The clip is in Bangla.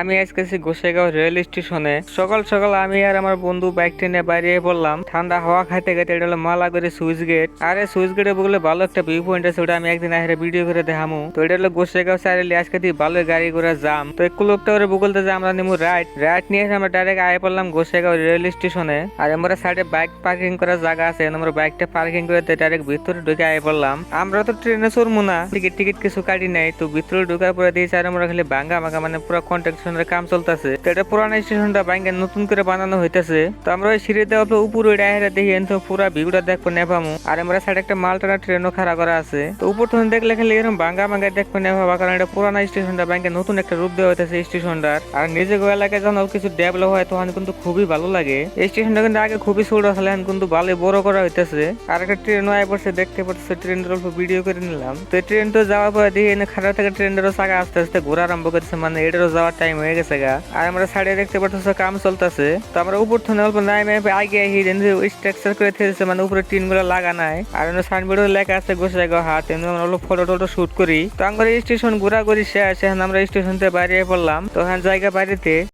আমি আজকে আছি গোসাইগাঁও রেল স্টেশনে। সকাল সকাল আমি আর আমার বন্ধু বাইক টেনে বেরিয়ে পড়লাম ঠান্ডা হাওয়া খাইতে খাইতে। এটা হলো মালাগড়ি সুইচ গেট। আরে সুইচ গেটে বলে ভালো একটা ভিউ পয়েন্ট আছে, ওটা আমি একদিন আগে ভিডিও করে দেখামু। তো এটা হলো গোসাইগাঁও চারিলে আজকে দিয়ে ভালো গাড়ি ঘোড়া জাম। তো এক লোকটা করে বলতে যে আমরা নিমু রাইড রাইড নিয়ে এসে আমরা ডাইরেক্ট আয় পড়লাম গোসাইগাঁও রেল স্টেশনে। আর আমরা সাইডে বাইক পার্কিং করার জায়গা আছে, আমরা বাইকটা পার্কিং করে ডাইরেক্ট ভিতরে ঢুকে আয় পড়লাম। আমরা তো ট্রেনে চড়বো না, টিকিট টিকিট কিছু কাটি নাই। তো ভিতরে ঢুকার পরে দিয়েছি আর আমরা খালি ভাঙ্গা ভাঙ্গা মানে পুরো কন্ট্রাকশনের কাম চলতেছে। তো এটা পুরানো স্টেশনটা ভাঙ্গে নতুন করে বানানো হইতেছে। তো আমরা ওই সিঁড়ি দেওয়া উপরে ডাইরে দেখি তো পুরা ভিউটা দেখবো নেপামু। আর আমরা সাইডে একটা মালটানা ট্রেনও খাড়া করা আছে। তো উপর থেকে দেখলে খালি এরকম ভাঙ্গা ভাঙ্গা দেখবো নেপাবা, কারণ এটা পুরানো স্টেশনটা ভাঙ্গে নতুন একটা রূপ দেওয়া হইতেছে স্টেশনটার। আর নিজে এলাকায় যখন কিছু ডেভেলপ হয় তখন কিন্তু খুবই ভালো লাগে। এই স্টেশনটা কিন্তু আগে খুবই ছোট ছিল, এখন কিন্তু ভালোই বড় করা হইতেছে। আর একটা ট্রেনও আয় পড়ছে, দেখতে পাচ্ছে ট্রেনটার অল্প ভিডিও করে নিলাম। তো ট্রেন তো যাওয়ার পরে দিয়ে এনে খাড়া থেকে ট্রেনেরও চাকা আস্তে আস্তে ঘোরা আরম্ভ করছে, মানে এটারও যাওয়ার টাইম হয়ে গেছে গা। আর আমরা সাইডে দেখতে পাচ্ছি কাম চলতেছে। তো আমরা উপর থেকে অল্প নাইমে আগে স্ট্রাকচার করে থেকেছে, মানে উপরে টিন গুলো লাগা নাই। আর সাইনবোর্ডে লেখা আছে গোসাইগাঁও হাট। আমরা অল্প ফটো টটো শুট করি। তো আমরা স্টেশন ঘোরাঘুরি শেষ, এখন আমরা স্টেশন থেকে বাইরে পড়লাম। তো ওখানে জায়গা বাড়িতে